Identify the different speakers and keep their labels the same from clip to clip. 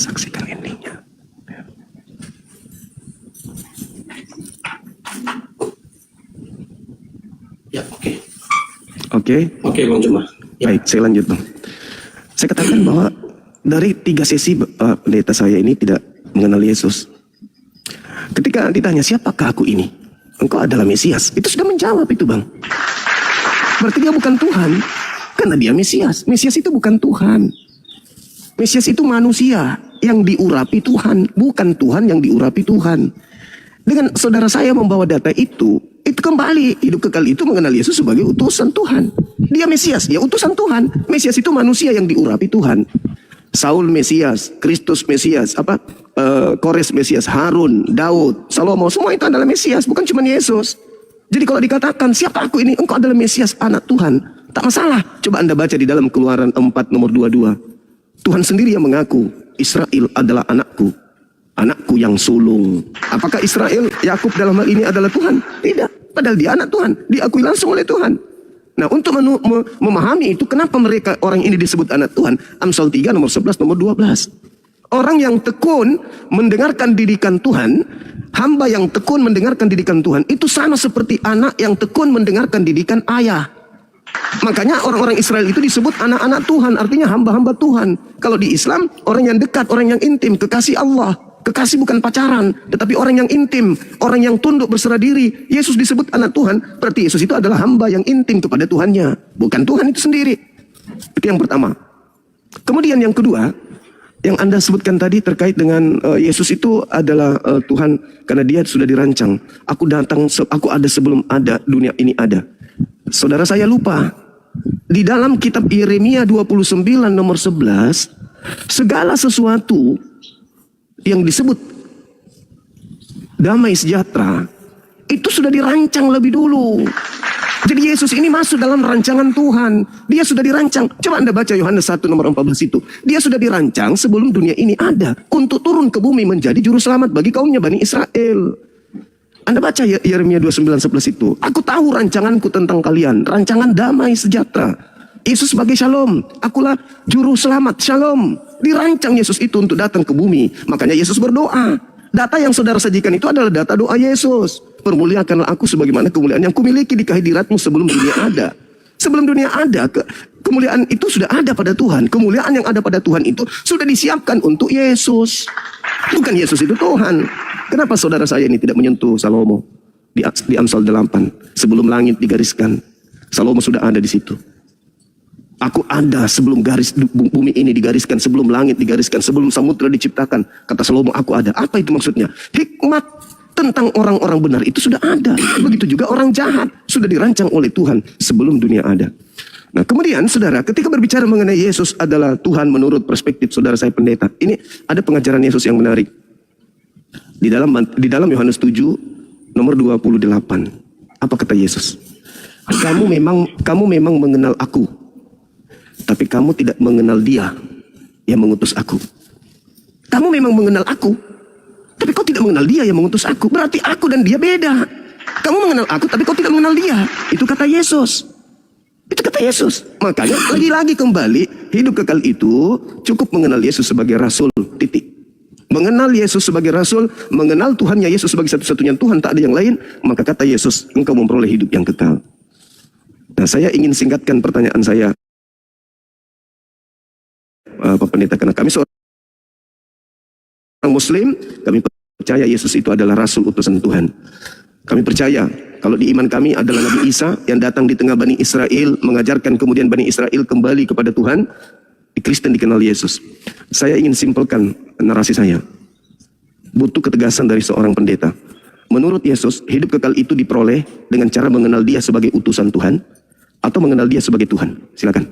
Speaker 1: saksikan endingnya.
Speaker 2: Ya, oke.
Speaker 1: Oke.
Speaker 2: Oke, Bang Juma. Ya.
Speaker 1: Baik, saya lanjut, Bang. Saya katakan bahwa dari 3 sesi pendeta saya ini tidak mengenal Yesus. Ketika ditanya, siapakah aku ini? Engkau adalah Mesias. Itu sudah menjawab itu, Bang. Berarti dia bukan Tuhan. Karena dia Mesias. Mesias itu bukan Tuhan. Mesias itu manusia yang diurapi Tuhan. Bukan Tuhan yang diurapi Tuhan. Dengan saudara saya membawa data itu kembali. Hidup kekal itu mengenal Yesus sebagai utusan Tuhan. Dia Mesias, dia utusan Tuhan. Mesias itu manusia yang diurapi Tuhan. Saul Mesias, Kristus Mesias, Kores Mesias, Harun, Daud, Salomo, semua itu adalah Mesias, bukan cuma Yesus. Jadi kalau dikatakan, siapa aku ini? Engkau adalah Mesias, anak Tuhan. Tak masalah. Coba Anda baca di dalam Keluaran 4 nomor 22. Tuhan sendiri yang mengaku, Israel adalah anakku. Anakku yang sulung. Apakah Israel, Yakub dalam hal ini adalah Tuhan? Tidak. Padahal dia anak Tuhan. Diakui langsung oleh Tuhan. Nah, untuk memahami itu, kenapa mereka orang ini disebut anak Tuhan? Amsal 3 nomor 11 nomor 12. Orang yang tekun mendengarkan didikan Tuhan, hamba yang tekun mendengarkan didikan Tuhan, itu sama seperti anak yang tekun mendengarkan didikan ayah. Makanya orang-orang Israel itu disebut anak-anak Tuhan, artinya hamba-hamba Tuhan. Kalau di Islam, orang yang dekat, orang yang intim, kekasih Allah. Kekasih bukan pacaran, tetapi orang yang intim, orang yang tunduk berserah diri. Yesus disebut anak Tuhan, berarti Yesus itu adalah hamba yang intim kepada Tuhannya, bukan Tuhan itu sendiri. Itu yang pertama. Kemudian yang kedua, yang Anda sebutkan tadi terkait dengan Yesus itu adalah Tuhan karena dia sudah dirancang. Aku ada sebelum ada dunia ini ada. Saudara saya lupa. Di dalam kitab Yeremia 29 nomor 11, segala sesuatu yang disebut damai sejahtera itu sudah dirancang lebih dulu. Jadi Yesus ini masuk dalam rancangan Tuhan. Dia sudah dirancang. Coba Anda baca Yohanes 1 nomor 14 itu. Dia sudah dirancang sebelum dunia ini ada untuk turun ke bumi menjadi juru selamat bagi kaumnya Bani Israel. Anda baca Yeremia 29:11 itu. Aku tahu rancanganku tentang kalian, rancangan damai sejahtera. Yesus sebagai Shalom, akulah juru selamat, Shalom. Dirancang Yesus itu untuk datang ke bumi. Makanya Yesus berdoa. Data yang saudara sajikan itu adalah data doa Yesus. Permuliakanlah aku sebagaimana kemuliaan yang kumiliki di kehadiratmu sebelum dunia ada. Sebelum dunia ada, kemuliaan itu sudah ada pada Tuhan. Kemuliaan yang ada pada Tuhan itu sudah disiapkan untuk Yesus. Bukan Yesus itu Tuhan. Kenapa saudara saya ini tidak menyentuh Salomo di Amsal 8? Sebelum langit digariskan, Salomo sudah ada di situ. Aku ada sebelum garis bumi ini digariskan, sebelum langit digariskan, sebelum samudra diciptakan. Kata Salomo, aku ada. Apa itu maksudnya? Hikmat tentang orang-orang benar itu sudah ada. Begitu juga orang jahat sudah dirancang oleh Tuhan sebelum dunia ada. Nah, kemudian saudara, ketika berbicara mengenai Yesus adalah Tuhan menurut perspektif saudara saya pendeta, ini ada pengajaran Yesus yang menarik. Di dalam Yohanes 7 nomor 28. Apa kata Yesus? Kamu memang mengenal aku, tapi kamu tidak mengenal dia yang mengutus aku. Kamu memang mengenal aku, tapi kau tidak mengenal dia yang mengutus aku. Berarti aku dan dia beda. Kamu mengenal aku, tapi kau tidak mengenal dia. Itu kata Yesus. Itu kata Yesus. Makanya lagi-lagi kembali, hidup kekal itu cukup mengenal Yesus sebagai Rasul. Titik. Mengenal Yesus sebagai Rasul, mengenal Tuhannya Yesus sebagai satu-satunya Tuhan, tak ada yang lain. Maka kata Yesus, engkau memperoleh hidup yang kekal. Nah, saya ingin singkatkan pertanyaan saya, Pak Pendeta, karena kami seorang Muslim, kami percaya Yesus itu adalah Rasul utusan Tuhan. Kami percaya kalau di iman kami adalah Nabi Isa yang datang di tengah Bani Israel, mengajarkan kemudian Bani Israel kembali kepada Tuhan. Di Kristen dikenal Yesus. Saya ingin simpelkan narasi saya. Butuh ketegasan dari seorang pendeta. Menurut Yesus, hidup kekal itu diperoleh dengan cara mengenal dia sebagai utusan Tuhan atau mengenal dia sebagai Tuhan. Silakan.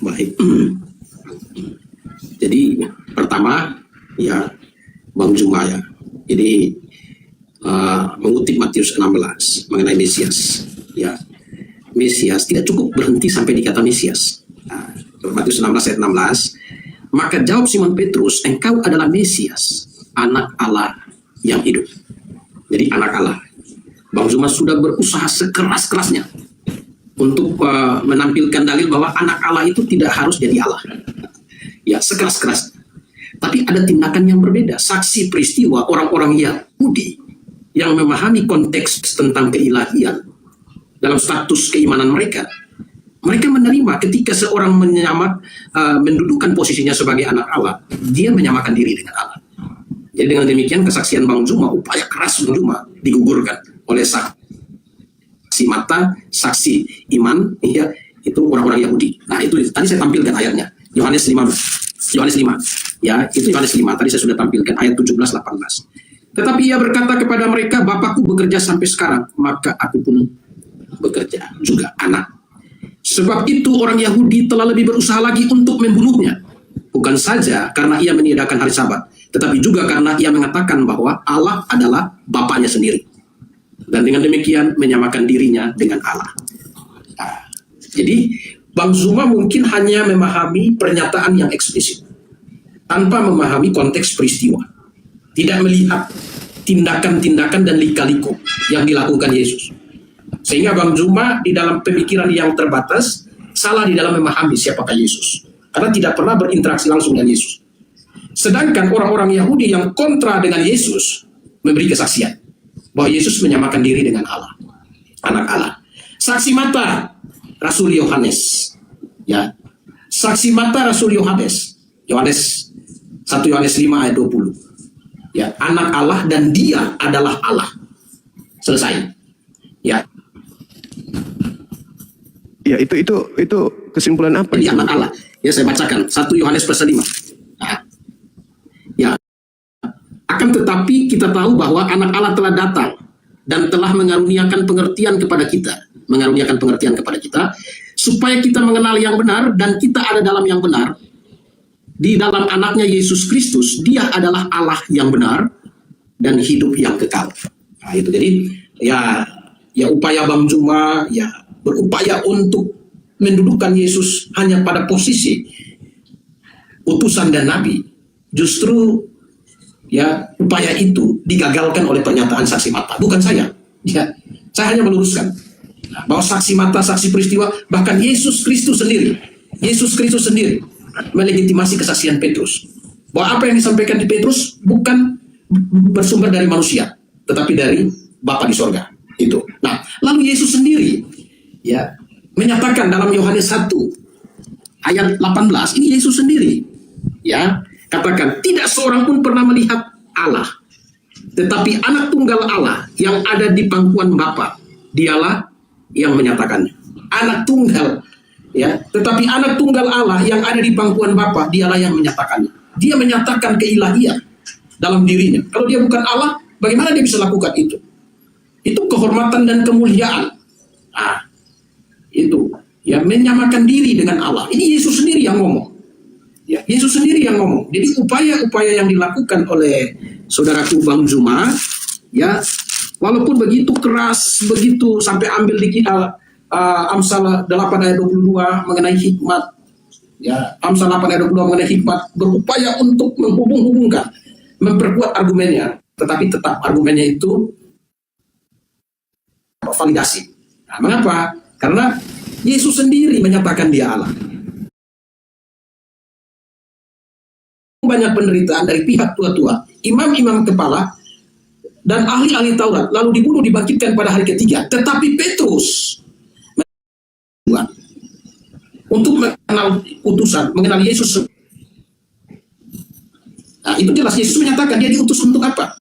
Speaker 2: Baik. Jadi pertama ya Bang Juma ya. Jadi mengutip Matius 16 mengenai Mesias. Ya, Mesias tidak cukup berhenti sampai di kata Mesias. Nah, Matius 16 ayat 16. Maka jawab Simon Petrus, engkau adalah Mesias, anak Allah yang hidup. Jadi anak Allah. Bang Zuma sudah berusaha sekeras-kerasnya untuk menampilkan dalil bahwa anak Allah itu tidak harus jadi Allah. Ya, sekeras-keras. Tapi ada tindakan yang berbeda. Saksi peristiwa orang-orang Yahudi yang memahami konteks tentang keilahian dalam status keimanan mereka. Mereka menerima ketika seorang mendudukan posisinya sebagai anak Allah, dia menyamakan diri dengan Allah. Jadi dengan demikian kesaksian Bang Zuma, upaya keras Bang Zuma digugurkan oleh saksi mata, saksi iman, ya, itu orang-orang Yahudi. Nah, itu tadi saya tampilkan ayatnya. Yohanes 5. Ya, itu Yohanes 5. Tadi saya sudah tampilkan ayat 17-18. Tetapi ia berkata kepada mereka, Bapakku bekerja sampai sekarang, maka aku pun bekerja juga, anak. Sebab itu orang Yahudi telah lebih berusaha lagi untuk membunuhnya. Bukan saja karena ia meniadakan hari Sabat, tetapi juga karena ia mengatakan bahwa Allah adalah Bapaknya sendiri. Dan dengan demikian menyamakan dirinya dengan Allah. Nah, jadi Bang Zuma mungkin hanya memahami pernyataan yang eksplisit, tanpa memahami konteks peristiwa. Tidak melihat tindakan-tindakan dan lika-liku yang dilakukan Yesus. Sehingga Bang Zuma di dalam pemikiran yang terbatas, salah di dalam memahami siapakah Yesus. Karena tidak pernah berinteraksi langsung dengan Yesus. Sedangkan orang-orang Yahudi yang kontra dengan Yesus, memberi kesaksian bahwa Yesus menyamakan diri dengan Allah, anak Allah. Saksi mata Rasul Yohanes, ya, saksi mata Rasul Yohanes, 1 Yohanes 5 ayat 20, ya, anak Allah dan dia adalah Allah. Selesai, ya.
Speaker 1: Ya, itu kesimpulan apa?
Speaker 2: Jadi anak Allah. Ya, saya bacakan 1 Yohanes pasal 5. Nah, ya. Akan tetapi kita tahu bahwa anak Allah telah datang dan telah mengaruniakan pengertian kepada kita, supaya kita mengenal yang benar dan kita ada dalam yang benar. Di dalam anaknya Yesus Kristus, dia adalah Allah yang benar dan hidup yang kekal. Nah, itu jadi ya upaya Bang Zuma ya berupaya untuk mendudukkan Yesus hanya pada posisi utusan dan nabi. Justru ya upaya itu digagalkan oleh pernyataan saksi mata, bukan saya. Ya, saya hanya meluruskan bahwa saksi mata, saksi peristiwa, bahkan Yesus Kristus sendiri melegitimasi kesaksian Petrus. Bahwa apa yang disampaikan di Petrus bukan bersumber dari manusia, tetapi dari Bapa di sorga. Itu. Nah, lalu Yesus sendiri ya menyatakan dalam Yohanes 1 ayat 18, ini Yesus sendiri ya katakan, tidak seorang pun pernah melihat Allah, tetapi anak tunggal Allah yang ada di pangkuan Bapa, dialah yang menyatakannya. Anak tunggal ya, tetapi anak tunggal Allah yang ada di pangkuan Bapa, dialah yang menyatakannya. Dia menyatakan keilahian dalam dirinya. Kalau dia bukan Allah, bagaimana dia bisa lakukan itu? Itu kehormatan dan kemuliaan. Itu ya menyamakan diri dengan Allah. Ini Yesus sendiri yang ngomong. Ya, Yesus sendiri yang ngomong. Jadi upaya-upaya yang dilakukan oleh saudaraku Bang Zuma, ya, walaupun begitu keras, begitu sampai ambil di Amsal 8 ayat 22 mengenai hikmat, ya, Amsal 8 ayat 22 mengenai hikmat, berupaya untuk menghubung-hubungkan, memperkuat argumennya, tetapi tetap argumennya itu validasi. Nah, mengapa? Karena Yesus sendiri menyatakan dia Allah. Banyak penderitaan dari pihak tua-tua, imam-imam kepala, dan ahli-ahli Taurat, lalu dibunuh, dibangkitkan pada hari ketiga. Tetapi Petrus untuk mengenal utusan, mengenal Yesus. Nah, itu jelas Yesus menyatakan dia diutus untuk apa?